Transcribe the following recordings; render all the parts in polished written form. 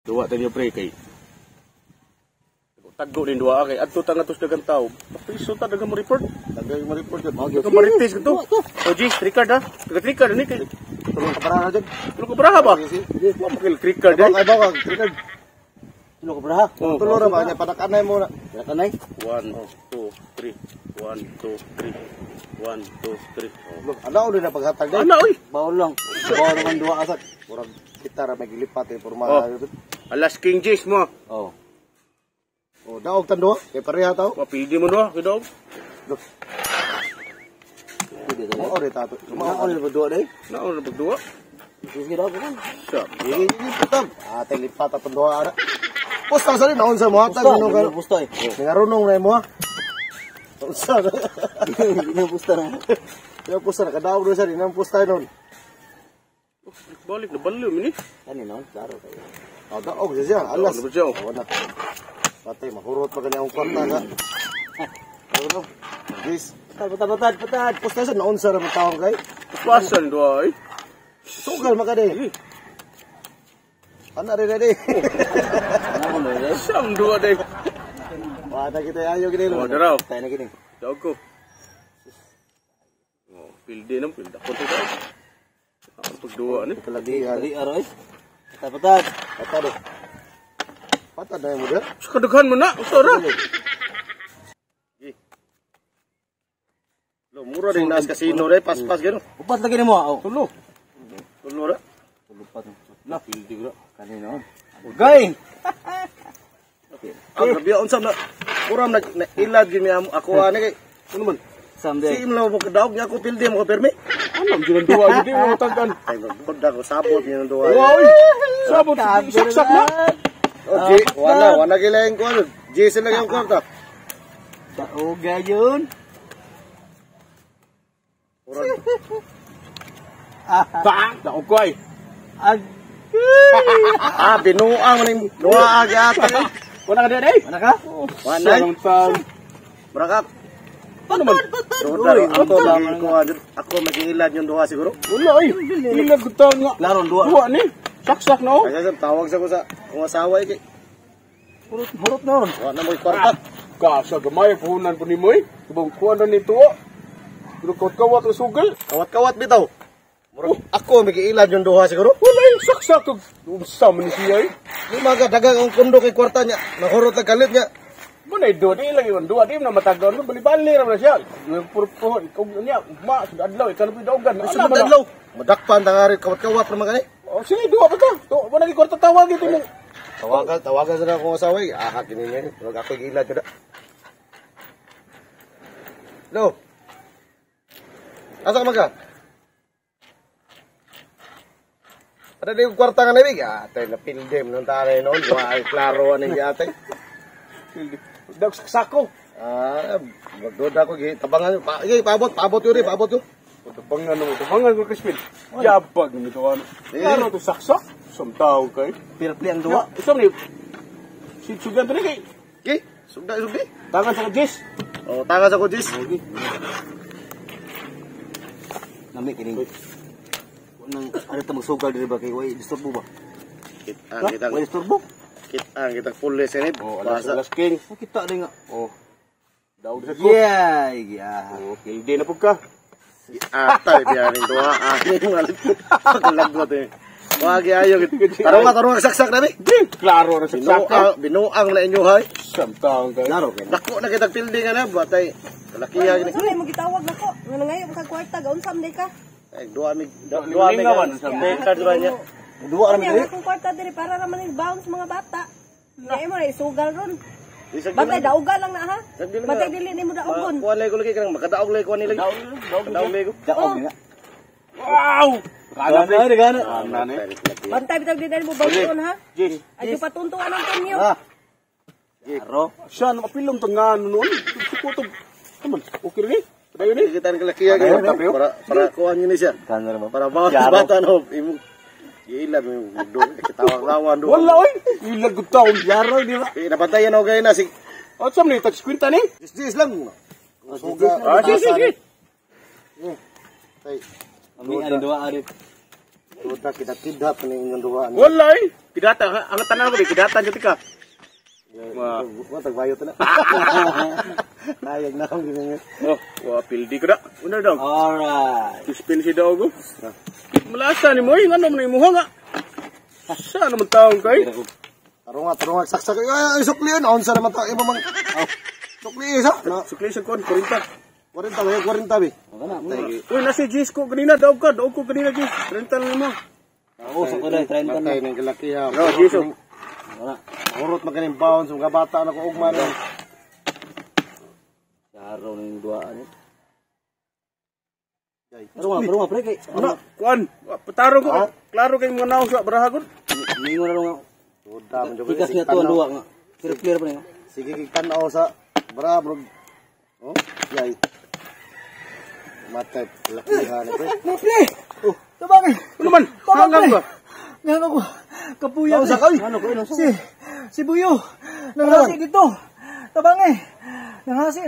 Dua tadi pre kay. Tago din dua kay adto tang atus dagang tao. Piso ta dagang mo report. Dagang mo report jud. Mao gyud marites ko to. O G, record ha. Record ni kay. Tulong ka paraha jud. Tulong ka paraha ba? Wa mo kay record Ay bawa record. Tulong ka paraha. Tulong ra ba nya panakanay mo na. Panakanay. 1 2 3. 1 2 3. 1 2 3. Look, ana ulit na paghatag day. Ana oy. Bawal lang. Bawal naman duha asat. Murag kita ra magilipat porma. Alas King Jace mo. Oh. Oh, daog tando kay pareha taw. Mapildi mo no, kidog. Look. Oh, ore tato. Mao ni ba duha day? Naon na pagduwa? Sige daw kan. Sa. Ini putam. Ah, telipat ta duha ara. Pusta sa naon sa mo hatag ano ka? Pusta eh. Ngarunong na mo. Pusta. Ini pusta na. Ya pusta na kadaog do sa dinang pusta non. Balik na baliw mini. Ani non, klaro kayo. Oh, daog siya. Alas. Wala. Patay mahurot pa kanya ang kwarta ka. Ano? Guys, patad. Pusta sa naon sa ramang taong kay. Pasan do ay. Sugal makade. Ana re re. Sam dua day. Wala kita ayo gini lo. Daraw. Tayo na gini. Daog ko. Oh, pildi nang pilda ko to daw. Ang pagduwa ni. Kali aroy. Patad. Patad na mo dia. Sa kadaghan mo na, usara. Lo mura ring nas casino re pas-pas gano. Upat lagi nimo. Oh. Tulo ra. Lupat. Na pildi gro. Kanino. Gay. Ang gabi unsa na kuram na ilad gyud mi ako ani kay ano man. Someday. Si imlaw mo kadaog niya ako pildi mo ka permi. Alam gyud duwa gyud mo tagkan. Ay magbuda ko sabot niya duwa. Wow. Sabot saksak na. Oh, wala gilaing ko ano. Jason lang yung kwarta. Daoga yun. Bang! Daog ko ay. Binuang mo ning duha agi ata. Wala ka din ay? Mana ka? Wala. Berakap. Paano man? Ako mag-iilad yung duha siguro. Wala ay. Ilag ko nga. Laron duha. Duha ni. Saksak no. Kaya tawag sa ko sa kung asawa kay. Hurot na ron. Wala na mo kwarta. Kasa gamay puhunan po ni mo eh. Ibang kuha na nito. Pero kawat-kawat ang sugal. Kawat-kawat bitaw. Ako mag-iilad yung duha siguro. Wala yung saksak. Umsa man ni siya eh. Yung mga dagang ang kundo kay kwarta niya. Nahurot ang kalit niya. Bunay do di lang yun. Dua di na matagaw. Bali-bali raman na siya. Yung purpuhon. Ikaw niya. Ma, sudah adlaw. Ikaw na pindaogan. Sudah adlaw. Madakpan tangari kawat-kawat naman kani. Oh, sige, dua pa to. To, wala ni kwarta tawag ito mo. Tawagan sa akong asawa. Kini niya. Huwag ako igilad ko na. Hello? Asa ka magka? Ada di kwarta nga nabig? Atay, napildim nung taray noon. Ay, klaro aning yatay. Dag saksako. Magdoda ko. Tabangan. Paabot yun rin. Paabot yun. Tubangan ko Crispin. Yabag ng ito ano. Klaro ito saksak. Isang tao kay. Pirpli ang duwa. Isang ni. Sugan ito ni kay. Okay. Sugda. Tangan sa kajis. Oh, tangan sa kujis. Nami kining. Nang ano ta magsugal diri ba kay way disturbo ba? Kita disturbo. Kita pulis ini. Oh, alas king. Kita din nga. Oh. Daog sa ko. Yeah. Oh, kildi na pug ka. Atay biyarin duha. Yung alit. Paglagot eh. Wag ayo gid. Tarong saksak nabi. Klaro ra saksak. Binuang na inyo hay. Samtang kay. Klaro kay. Dako na kitag pildi nga na batay. Kalakiya gid. Sorry mo gitawag nako. Nga ngayon kag kwarta gaun samday ka. Ay duha mi ngawan sa card ba niya. Duha ra mi diri. Kung kwarta diri para ra man bounce mga bata. Dili mo na isugal ron. Batay dauga lang na ha. Batay dili nimo daugon. Kuan lay ko lagi kanang makadaog lay kuan nila. Daog lay ko. Daog nga. Wow! Gana. Bantay bitag dili mo bawon ha. Ay patuntuan ang kanyo. Aro. Siya na mapilom tangan noon. Kutob. Taman. Okay rin. Dayon ni. Kita kalakiya para kuan ni siya. Para bata no. Ilag mo do kitawag-lawan do. Wala oy. Ilag gud taon yaro di ba? Napatayan og gay na si. O sam ni touch screen tani. Dis lang. Sige. Ay. Ami ani duwa ari. Tuta kita kidnap ni inyong duwa. Wala oy. Kidata, ang tanan ko kidatan sa tika. Wa tagbayot na. Nayag na akong gingan. Oh, wa pildi ko da. Una daw. Alright. Suspend si daw ko. Malasa ni mo ngano man imuha nga. Sa naman taong kay. Tarong saksak. Ay suklian on sa naman ta imo mang. Sukli isa. Sukli sa kon 40. 40 bi. Uy, nasi Jis ko kanina daw ko kanina Jis. 30 lang mo. Ako sa kulay 30 na. Matay ng kalakiha. Oh, Jis. Wala. Urot maganing baon sa mga bata na ko ugma na. Araw na yung duaan eh. Pero pre kay. Ano? Kuan, pataro ko. Klaro kay mga naos sa barahagon. Mingo na lang ako. Tuda man jud. Tikas nga to ang duwa nga. Clear pa niya. Sige kiktan-aw sa bro. Oh, yay. Matay lakiha na pre. Pre! Oh, tabang eh. Ano man? Hanggang ba? Nga ako, kapuya. Sa kay. Ano ko ino? Si Buyo. Nangasi dito. Tabang eh. Nangasi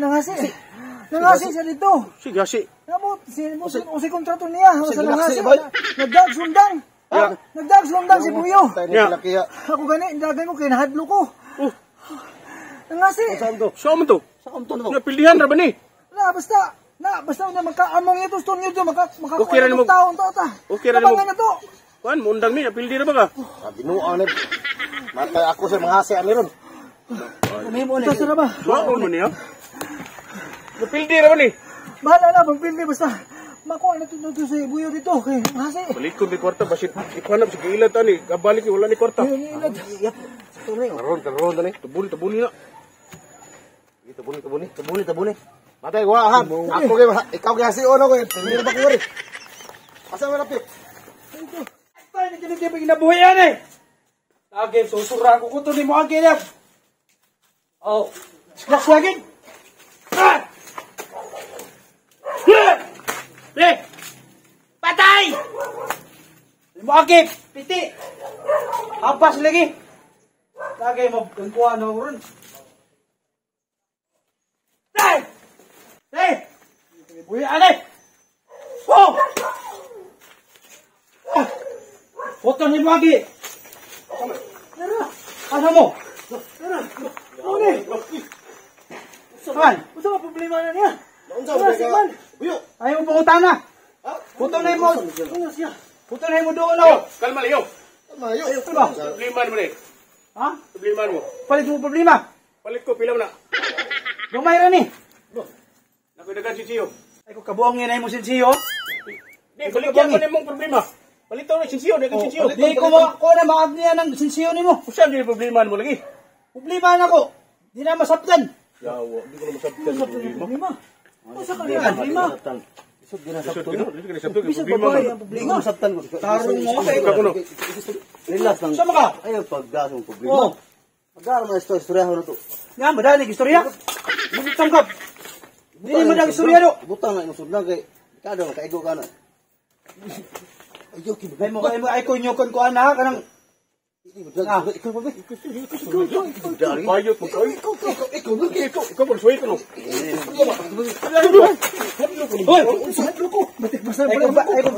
siya dito. Sige, si. Ngamot, si kontrato niya. Sa nangasi. boy. Nagdagsundang. Nagdagsundang si Buyo. Matay ng kalakiha. Ako gani, dagay ko, kinahadlo ko. Nangasi. Saan to? Saan mo to? Saan to na to? Napilihan ra ba ni? Basta na magkaamong ito, stone yun, makakuha Okay ra ng nimo. taon to. Okay ra nimo. Tabangan na to. Kuan, mundang mi, napildi ra ba ka? Binuang na. Matay ako sa mga hasi ani ron. May mo Basta na ba? Wa mo niya. Napildi ra ba ni? Bahala na, magpindi basta. Makuha na ito sa Buyo dito. Kay Hasi. Balikod ni kwarta basit ipanap sa giilad ani. Kabalik wala ni kwarta. Ilad. Karon tani. Tabuli na. Tabuni. Matay ko ha. Ako kay ikaw kay hasi ono ko. Hindi ba ko ri. Asa man apik? Ay, hindi ka ginabuhay yan eh. Lagi, susura ko kuto ni mo ang kinap. Oh, silas lagi. Patay! Mo agip, piti. Habas lagi. Lagi mo kungkuha na ron. Hey! Buhay anay! Oh! Huwag ni Magi! Ano mo? Ano ni? Saan? Gusto mo problema na niya? Ayaw mo pangutang na! Puto na mo! Puto na mo doon ako! Kalma liyo. Mayo. Problema mo ni. Ha? Problema mo. Palit mo problema! Palit ko pila mo na. Gamay ra ni! Nakoy dagan si Siyo. Ay ko kabuang nga na mo sinsiyo! Di balikyan mo nimong problema. Palitaw na sinsiyo, di ka sinsiyo. Di ko na maag niya ng sinsiyo ni mo! Usan di problema mo lagi. Problema na ko! Di na masabtan! Yawa, di ko na masabtan sa problema. Problema? Asa ka na problema? Isod ginasabto Di no. ka na sabto Bisa problema. babae ang Di problema! ko masabtan ko. Tarong mo kay Ikaw kuno. Relax lang. Sama ka? Ayaw pagdasong Oh. problema. Pagdaro mo istorya ho na to. Nga, madalig istorya? Hindi tangkap! Hindi madalig istorya do! Butang na inusod lang kay kada makaigo ka na. Ayaw kay Ay mo ay ko nyokon ko ana kanang ikaw ba? Bayot mo kayo. Ikaw mo suwi ko no. Hoy, batik basa ay ko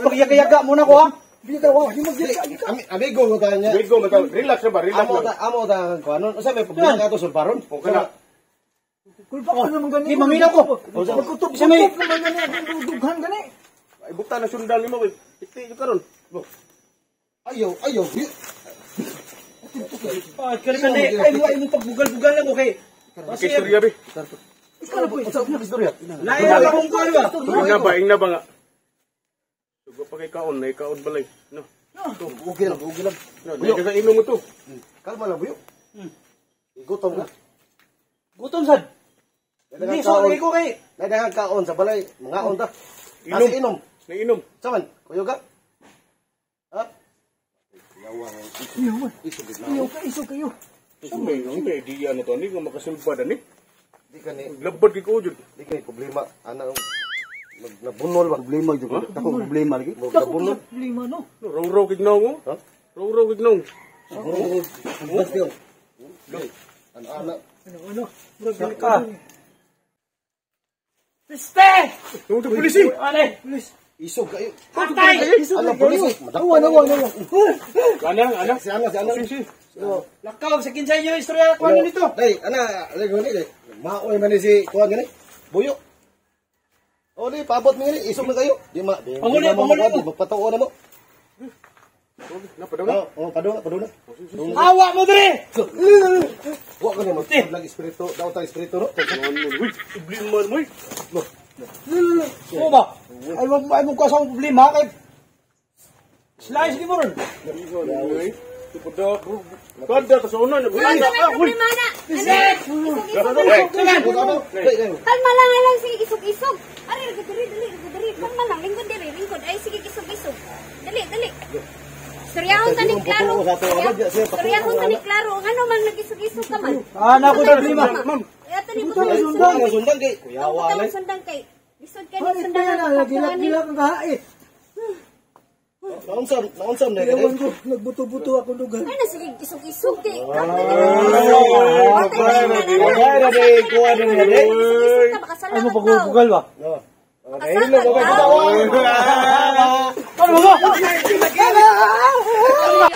pagyaga muna ko ha. Amigo ko tayo niya. Bigo mo tayo. Relax na ba? Relax Amo na. ta ko anon. Usa may problema ka to sulparon. Okay na. Kulpa ko naman gani. Di mamina ko. Magkutob sa may naman gani dughan gani. Ay bukta na sundal nimo kay. Piti ka karon. Ayaw. Ah, kali kan ay mo pagbugal-bugal lang okay. Okay, istorya be. Ikaw na po. Istorya. Lain na akong kuan ba. Ing na ba nga? Sugo pa kay kaon, na ikaon balay. No. Okay lang. No, di ka inom mo to. Kalma lang buyo. Igutom ka. Gutom sad. Hindi so ko kay. Nadagang kaon sa balay. Mga on ta. Inom. Inom. Nainom. Saman, kuyo ka? Ha? Iso kayo. May idea na to, hindi ko makasulbad ani. Di ka ni, Labbad kay ko jud. di ka ni problema. Ana, nabunol ba? Problema jud. Ako problema lagi. Nabunol. Problema no. Raw gignaw mo. Ha? Raw gignaw. Bas kayo. Ana, Ano? Murag ka. Piste! Yung to polisi. Ale, please. Isog kayo. Patay! Alam pulis. Nawa. Anak. Si Ana. Lakaw, sa kinsay nyo, istorya ko ano nito. Dai, ana, lego ni dai. Maoy man ni si kuan gani. Buyo. O di paabot mi gani, isog na kayo. Di ma. Panguli mo. Magpatuo na mo. Napadona. Paduna. Awa mo dire! Wa ka ni mo. Lag espiritu, daw ta espiritu no. Problema mo. Oo ba? Ay mo ka sa problema kay slice ni mo ron. Kada ta sa una na. Problema na. Kalma lang sige isog-isog. Ari dali. Kalma lang lingkod diri. Ay sige isog-isog. Dali. Suryahon tani klaro. Suryahon tani klaro. Ano man nag-isog-isog ka man? Ana ko problema. Ma'am. Ato ni mo Sundan kay kuyawa na. sundang kay. Lisod kay sundangan. Gila ka kahait. Naunsan na Ewan ko, nagbuto-buto ako lugar. Ay na sige isog-isog kay. Ay mo pagbubugal ba? Ano ba? Ano ba?